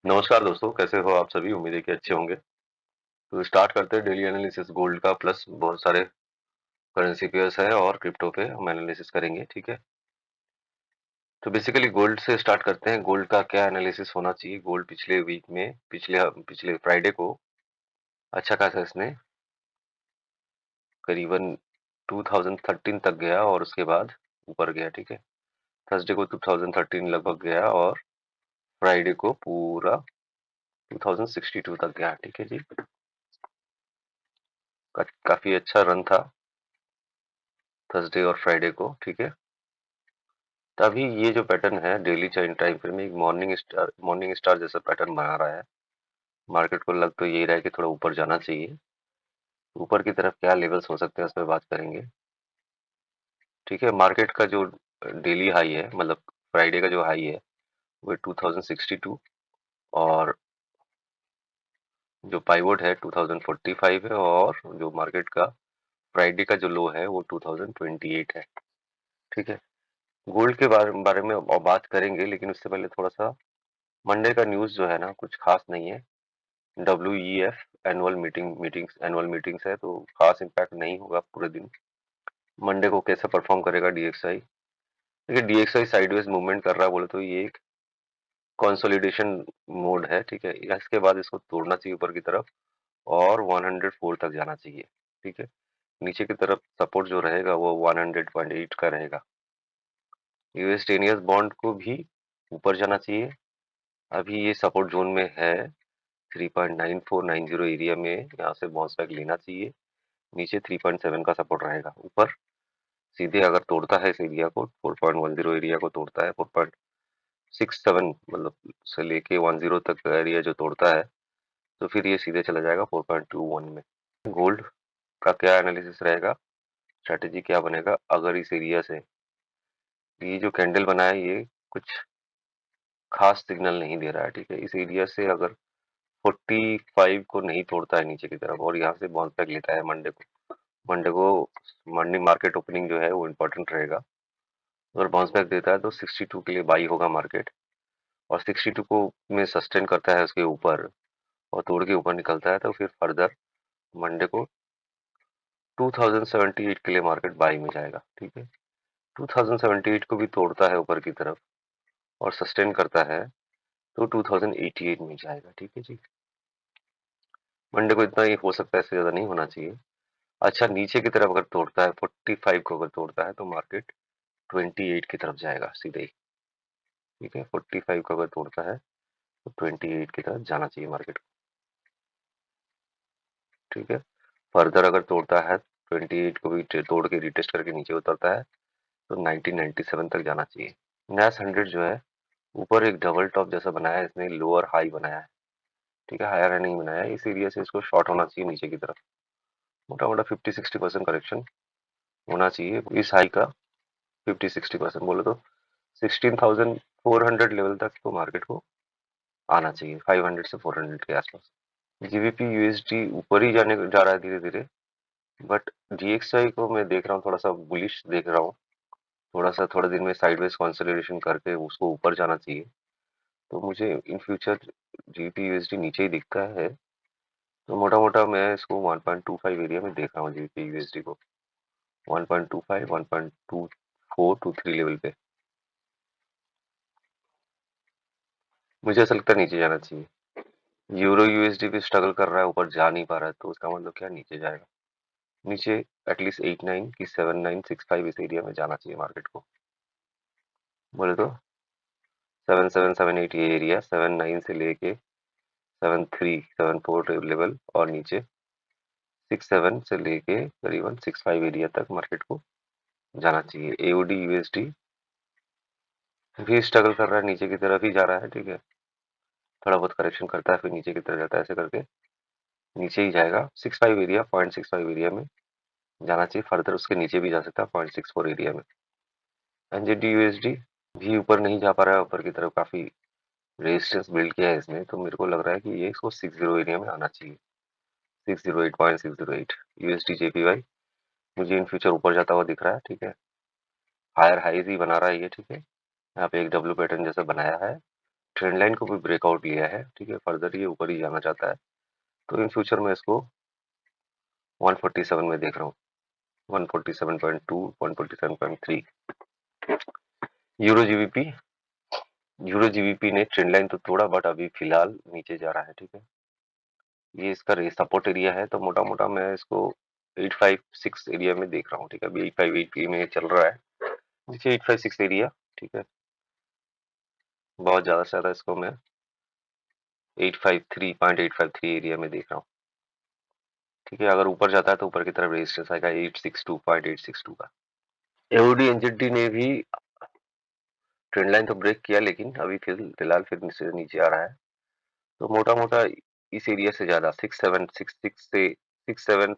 नमस्कार दोस्तों, कैसे हो आप सभी? उम्मीद है कि अच्छे होंगे। तो स्टार्ट करते हैं डेली एनालिसिस गोल्ड का प्लस बहुत सारे करेंसी पेयर्स हैं और क्रिप्टो पे हम एनालिसिस करेंगे, ठीक है? तो बेसिकली गोल्ड से स्टार्ट करते हैं। गोल्ड का क्या एनालिसिस होना चाहिए? गोल्ड पिछले वीक में पिछले फ्राइडे को अच्छा खासा इसने करीबन 2013 तक गया और उसके बाद ऊपर गया, ठीक है? थर्सडे को 2013 लगभग गया और फ्राइडे को पूरा 2062 तक गया, ठीक है जी? काफ़ी अच्छा रन था थर्सडे और फ्राइडे को, ठीक है? तभी ये जो पैटर्न है डेली टाइम टाइम फ्रेम में एक मॉर्निंग स्टार जैसा पैटर्न बना रहा है। मार्केट को लग तो यही रहा है कि थोड़ा ऊपर जाना चाहिए। ऊपर की तरफ क्या लेवल्स हो सकते हैं उस पर बात करेंगे। ठीक है, मार्केट का जो डेली हाई है मतलब फ्राइडे का जो हाई है वो 2062 और जो पाइवोट है 2045 है और जो मार्केट का फ्राइडे का जो लो है वो 2028 है। ठीक है, गोल्ड के बारे में और बात करेंगे लेकिन उससे पहले थोड़ा सा मंडे का न्यूज़ जो है ना कुछ खास नहीं है। WEF एनुअल मीटिंग्स है तो खास इम्पैक्ट नहीं होगा पूरे दिन। मंडे को कैसे परफॉर्म करेगा DXY? देखिए DXY साइडवेज मूवमेंट कर रहा है बोले तो ये एक कंसोलिडेशन मोड है, ठीक है? इसके बाद इसको तोड़ना चाहिए ऊपर की तरफ और 104 तक जाना चाहिए, ठीक है? नीचे की तरफ सपोर्ट जो रहेगा वो 100.8 का रहेगा। यूएस 10 ईयर्स बॉन्ड को भी ऊपर जाना चाहिए। अभी ये सपोर्ट जोन में है 3.9490 एरिया में, यहाँ से बाउंस बैक लेना चाहिए। नीचे 3.7 का सपोर्ट रहेगा। ऊपर सीधे अगर तोड़ता है इस एरिया को 4.10 एरिया को तोड़ता है 4.67 मतलब से लेके 10 तक का एरिया जो तोड़ता है तो फिर ये सीधे चला जाएगा 4.21 में। गोल्ड का क्या एनालिसिस रहेगा, स्ट्रेटेजी क्या बनेगा अगर इस एरिया से ये जो कैंडल बना है ये कुछ खास सिग्नल नहीं दे रहा है, ठीक है? इस एरिया से अगर 45 को नहीं तोड़ता है नीचे की तरफ और यहाँ से बाउंस बैक लेता है मंडे को मॉर्निंग मार्केट ओपनिंग जो है वो इम्पोर्टेंट रहेगा। अगर बाउंस बैक देता है तो 62 के लिए बाई होगा मार्केट और 62 को में सस्टेन करता है उसके ऊपर और तोड़ के ऊपर निकलता है तो फिर फर्दर मंडे को 2078 के लिए मार्केट बाई में जाएगा, ठीक है? 2078 को भी तोड़ता है ऊपर की तरफ और सस्टेन करता है तो 2088 में जाएगा, ठीक है जी? मंडे को इतना ही हो सकता है, इससे ज़्यादा नहीं होना चाहिए। अच्छा, नीचे की तरफ अगर तोड़ता है 45 को अगर तोड़ता है तो मार्केट 28 की तरफ जाएगा सीधे ही, ठीक है? 45 को अगर तोड़ता है तो 28 की तरफ जाना चाहिए मार्केट को, ठीक है? फर्दर अगर तोड़ता है 28 को भी तोड़ के रिटेस्ट करके नीचे उतरता है तो 1997 तक जाना चाहिए। नैस 100 जो है ऊपर एक डबल टॉप जैसा बनाया है, इसने लोअर हाई बनाया है, ठीक है? हायर हाई नहीं बनाया है। इस एरिया से इसको शॉर्ट होना चाहिए नीचे की तरफ। मोटा मोटा 50-60% करेक्शन होना चाहिए इस हाई का। 50-60% बोले तो 16,400 लेवल तक तो मार्केट को आना चाहिए, 500 से 400 के आसपास। GBP USD ऊपर ही जाने जा रहा है धीरे धीरे, बट DXY को मैं देख रहा हूँ थोड़ा सा बुलिश देख रहा हूँ। थोड़ा दिन में साइडवेज कंसोलिडेशन करके उसको ऊपर जाना चाहिए। तो मुझे इन फ्यूचर GBP USD नीचे ही दिखता है। तो मोटा मोटा मैं इसको 1.25 एरिया में देख रहा हूँ GBP USD को, 1.25 1.24 टू 3 लेवल पे मुझे ऐसा लगता है नीचे जाना चाहिए। यूरो USD भी स्ट्रगल कर रहा है, ऊपर जा नहीं पा रहा है तो उसका मतलब क्या नीचे जाएगा। नीचे एटलीस्ट 89 की 7965 इस एरिया में जाना चाहिए मार्केट को। बोले तो 7778 ये एरिया, 79 से लेके 73 74 लेवल और नीचे 67 से लेके करीबन 65 एरिया तक मार्केट को जाना चाहिए। AUD USD भी स्ट्रगल कर रहा है, नीचे की तरफ ही जा रहा है, ठीक है? थोड़ा बहुत करेक्शन करता है फिर नीचे की तरफ जाता है, ऐसे करके नीचे ही जाएगा। 65 एरिया 0.65 एरिया में जाना चाहिए। फर्दर उसके नीचे भी जा सकता है 0.64 एरिया में। NZD USD भी ऊपर नहीं जा पा रहा है, ऊपर की तरफ काफी रेजिस्टेंस बिल्ड किया है इसने, तो मेरे को लग रहा है कि ये इसको 60 एरिया में आना चाहिए। 608.608 USD JPY मुझे इन फ्यूचर ऊपर जाता हुआ दिख रहा है, ठीक है? हायर हाईज ही बना रहा है ये, ठीक है? यहाँ पे एक डब्ल्यू पैटर्न जैसा बनाया है ट्रेंड लाइन को भी ब्रेकआउट लिया है, ठीक है, फर्दर ये ऊपर ही जाना चाहता है, तो इन फ्यूचर में इसको 147 में देख रहा हूँ, 147.2, 147.3। यूरो जीबीपी, यूरो जीबीपी ने ट्रेंड लाइन तो तोड़ा, बट अभी फिलहाल नीचे जा रहा है, ठीक है। ये इसका सपोर्ट एरिया है, तो मोटा मोटा मैं इसको 856 एरिया में देख रहा हूँ, ठीक है। अभी 858 में चल रहा है, नीचे 856 एरिया, ठीक है। बहुत ज्यादा से ज्यादा इसको मैं 853.853 एरिया में देख रहा हूँ, ठीक है। अगर ऊपर जाता है तो ऊपर की तरफ रेजिस्टेंस आएगा 862.862 का। एओडी एनजेडी ने भी ट्रेंड लाइन तो ब्रेक किया, लेकिन अभी फिलहाल फिर नीचे नीचे आ रहा है, तो मोटा मोटा इस एरिया से ज्यादा 6766 से 67,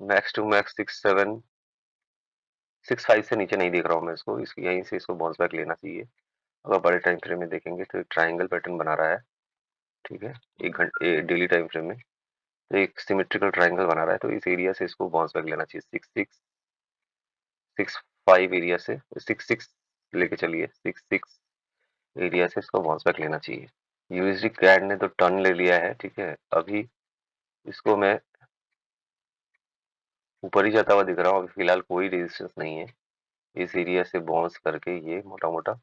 मैक्स टू मैक्स 6765 से नीचे नहीं देख रहा हूँ मैं इसको। यहीं से इसको बाउंस बैक लेना चाहिए। अगर बड़े टाइम फ्रेम में देखेंगे तो एक ट्राइंगल पैटर्न बना रहा है, ठीक है, एक घंटे डेली टाइम फ्रेम में, तो एक सिमेट्रिकल ट्राइंगल बना रहा है, तो इस एरिया से इसको बाउंस बैक लेना चाहिए। 6665 एरिया से 66 लेके चलिए, 66 एरिया से इसको बाउंस बैक लेना चाहिए। यूएसडी कैड ने तो टर्न ले लिया है, ठीक है। अभी इसको मैं ऊपर ही जाता हुआ दिख रहा हूँ, अभी फिलहाल कोई रेजिस्टेंस नहीं है। इस एरिया से बाउंस करके ये मोटा मोटा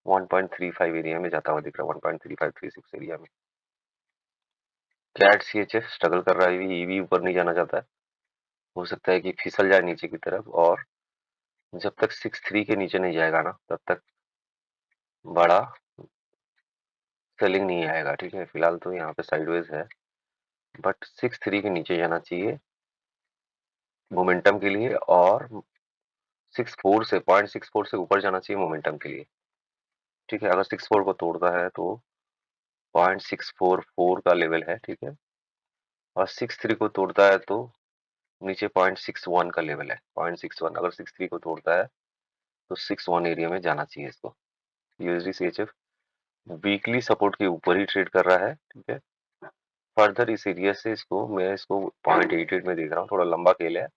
1.35 एरिया में जाता हुआ दिख रहा है, 1.3536 एरिया में। कैट सीएचएफ स्ट्रगल कर रहा है, ये भी ऊपर नहीं जाना चाहता है, हो सकता है कि फिसल जाए नीचे की तरफ, और जब तक 63 के नीचे नहीं जाएगा ना, तब तक बड़ा सेलिंग नहीं आएगा, ठीक है। फिलहाल तो यहाँ पे साइडवेज है, बट 63 के नीचे जाना चाहिए मोमेंटम के लिए, और 64 से 0.64 से ऊपर जाना चाहिए मोमेंटम के लिए, ठीक है। अगर 64 को तोड़ता है तो 0.644 का लेवल है, ठीक है, और 63 को तोड़ता है तो नीचे 0.61 का लेवल है, 0.61। अगर 63 को तोड़ता है तो 61 एरिया में जाना चाहिए इसको। यूएसडी सीएचएफ वीकली सपोर्ट के ऊपर ही ट्रेड कर रहा है, ठीक है। फर्दर इस एरिया से मैं इसको 0.88 में देख रहा हूँ, थोड़ा लंबा खेल है,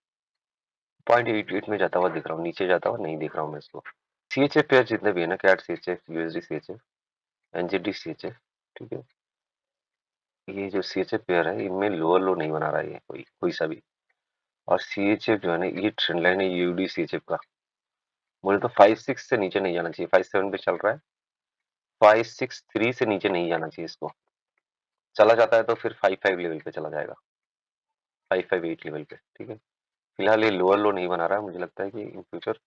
0.88 में जाता हुआ दिख रहा हूँ, नीचे जाता हुआ नहीं दिख रहा हूँ मैं इसको। सीएचएफ पेयर जितने भी है ना, CAD CHF, USD CHF, NZD CHF, ठीक है, ये जो सीएचएफ पेयर है इनमें लोअर लो नहीं बना रहा है ये कोई कोई सा भी। और सीएचएफ जो है ना, ये ट्रेंड लाइन है यूडी सीएचएफ का, बोले तो 5-6 से नीचे नहीं जाना चाहिए, 5-7 पे चल रहा है, 5-6-3 से नीचे नहीं जाना चाहिए इसको। चला जाता है तो फिर 5-5 लेवल पे चला जाएगा, 5-5-8 लेवल पे, ठीक है। फिलहाल ये लोअर लो नहीं बना रहा है, मुझे लगता है कि इन फ्यूचर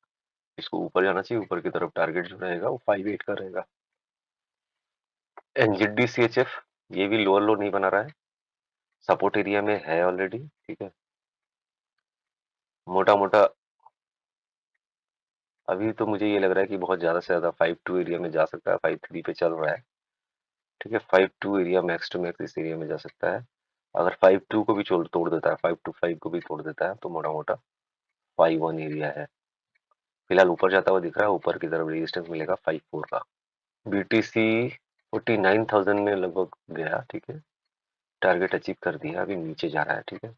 इसको ऊपर जाना चाहिए, ऊपर की तरफ टारगेट जो रहेगा वो 5-8 का रहेगा। एनजेडी सीएचएफ ये भी लोअर लो नहीं बना रहा है, सपोर्ट एरिया में है ऑलरेडी, ठीक है। मोटा मोटा अभी तो मुझे ये लग रहा है कि बहुत ज्यादा से ज्यादा 5-2 एरिया में जा सकता है, 5-3 पे चल रहा है, ठीक है। 5-2 एरिया मैक्स टू मैक्स इस एरिया में जा सकता है। अगर 5-2 को भी तोड़ देता है, 5-5 को भी तोड़ देता है, तो मोटा मोटा 5-1 एरिया है। फिलहाल ऊपर जाता हुआ दिख रहा है, ऊपर की तरफ रेजिस्टेंस मिलेगा 5-4 का। बीटीसी 49,000 में लगभग गया, ठीक है, टारगेट अचीव कर दिया, अभी नीचे जा रहा है, ठीक है।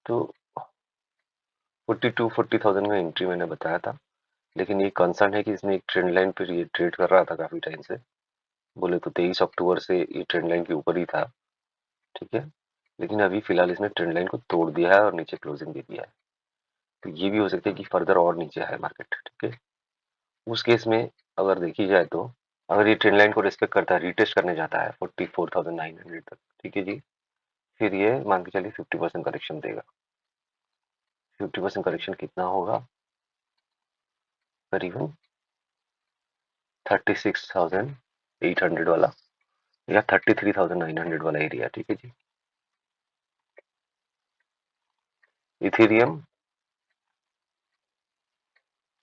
तो 42-40,000 का एंट्री मैंने बताया था, लेकिन ये कंसर्न है कि इसने एक ट्रेंड लाइन पर ये ट्रेड कर रहा था काफी टाइम से, बोले तो 23 अक्टूबर से ये ट्रेंड लाइन के ऊपर ही था, ठीक है। लेकिन अभी फिलहाल इसने ट्रेंड लाइन को तोड़ दिया है और नीचे क्लोजिंग दे दिया है, तो ये भी हो सकता है कि फर्दर और नीचे आए मार्केट, ठीक है। उस केस में अगर देखी जाए तो अगर ये ट्रेंड लाइन को रिस्पेक्ट करता है, रिटेस्ट करने जाता है 44,900 तक, ठीक है जी, फिर ये मान के चलिए 50% करेक्शन देगा। 50% करेक्शन कितना होगा, करीबन 36,800 वाला या 33,900 वाला एरिया, ठीक है जी। इथेरियम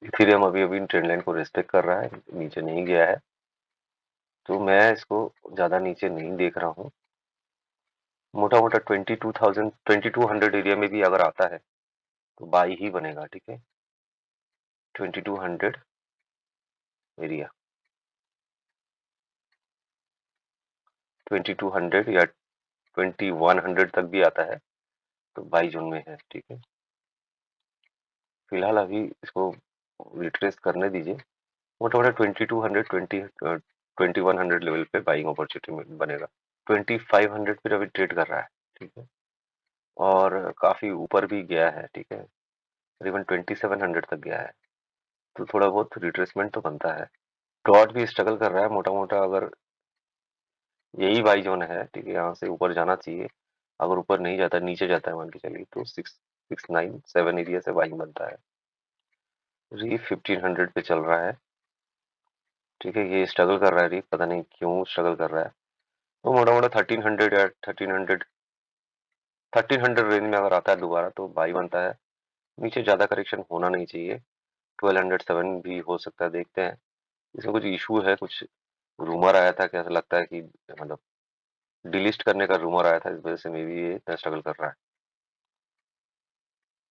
इथेरियम अभी अभी ट्रेंड लाइन को रिस्पेक्ट कर रहा है, नीचे नहीं गया है, तो मैं इसको ज्यादा नीचे नहीं देख रहा हूँ। मोटा मोटा 22,000 एरिया में भी अगर आता है तो बाई ही बनेगा, ठीक है। 2200 एरिया, 2200 या 2100 तक भी आता है तो बाई जोन में है, ठीक है। फिलहाल अभी इसको रिट्रेस करने दीजिए, मोटा मोटा 2200, 2100 लेवल पे बाइंग अपॉर्चुनिटी बनेगा। 2500 पे अभी ट्रेड कर रहा है, ठीक है, और काफ़ी ऊपर भी गया है, ठीक है, करीबन 2700 तक गया है, तो थोड़ा बहुत रिट्रेसमेंट तो बनता है। डॉट भी स्ट्रगल कर रहा है मोटा-मोटा, अगर यही बाई ज़ोन है, ठीक है, यहाँ से ऊपर जाना चाहिए। अगर ऊपर नहीं जाता, नीचे जाता है मान के चलिए, तो 697 एरिया से बाइंग बनता है। रीफ 1500 पे चल रहा है, ठीक है, ये स्ट्रगल कर रहा है रीफ, पता नहीं क्यों स्ट्रगल कर रहा है। तो मोटा-मोटा 1300 या 1300 रेंज में अगर आता है दोबारा तो बाई बनता है। नीचे ज़्यादा करेक्शन होना नहीं चाहिए। 1207 भी हो सकता है, देखते हैं। इसमें कुछ इश्यू है, कुछ रूमर आया था कि ऐसा लगता है कि मतलब डिलिस्ट करने का रूमर आया था, इस वजह से मे बी ये इतना स्ट्रगल कर रहा है,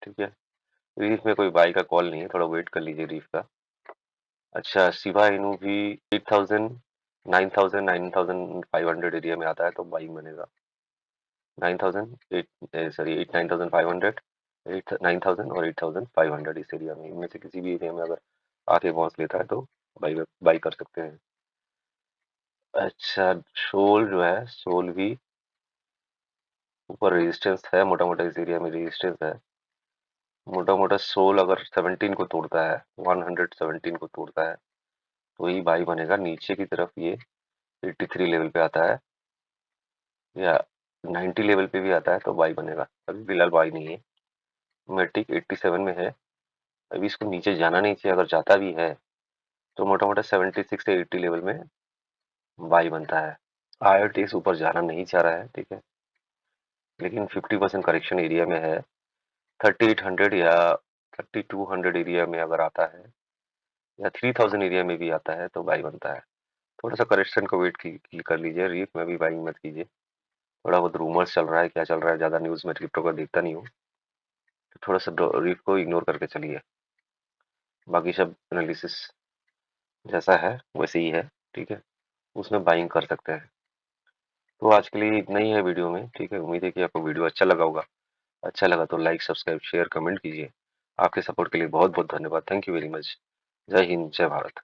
ठीक है। रीफ में कोई बाई का कॉल नहीं है, थोड़ा वेट कर लीजिए रीफ का। अच्छा, शिबा इनू भी 8000 9000 9500 एरिया में आता है तो बाइंग बनेगा। 9000 सॉरी 89,500 9000 और 8500 इस एरिया में, इनमें से किसी भी एरिया में अगर आके पहुंच लेता है तो बाई बाई कर सकते हैं। अच्छा, सोल जो है, सोल भी ऊपर रेजिस्टेंस है, मोटा मोटा इस एरिया में रेजिस्टेंस है। मोटा मोटा सोल अगर 17 को तोड़ता है, 117 को तोड़ता है तो ही बाई बनेगा। नीचे की तरफ ये 83 लेवल पे आता है या 90 लेवल पे भी आता है तो बाई बनेगा। अभी फिलहाल बाई नहीं है, मेटिक 87 में है, अभी इसको नीचे जाना नहीं चाहिए। अगर जाता भी है तो मोटा मोटा 76 से 80 लेवल में बाई बनता है। आईआरटीएस ऊपर जाना नहीं चाह रहा है, ठीक है, लेकिन 50% करेक्शन एरिया में है। 3800 या 3200 एरिया में अगर आता है या 3000 एरिया में भी आता है तो बाई बनता है। थोड़ा सा करेक्शन को वेट कर लीजिए, रीफ में भी बाइंग मत कीजिए। थोड़ा बहुत रूमर्स चल रहा है, क्या चल रहा है, ज़्यादा न्यूज़ में क्रिप्टो का देखता नहीं हूँ, तो थोड़ा सा रीफ को इग्नोर करके चलिए। बाकी सब एनालिसिस जैसा है वैसे ही है, ठीक है, उसमें बाइंग कर सकते हैं। तो आज के लिए इतना ही है वीडियो में, ठीक है। उम्मीद है कि आपको वीडियो अच्छा लगा होगा। अच्छा लगा तो लाइक, सब्सक्राइब, शेयर, कमेंट कीजिए। आपके सपोर्ट के लिए बहुत बहुत धन्यवाद। Thank you very much. जय हिंद, जय भारत।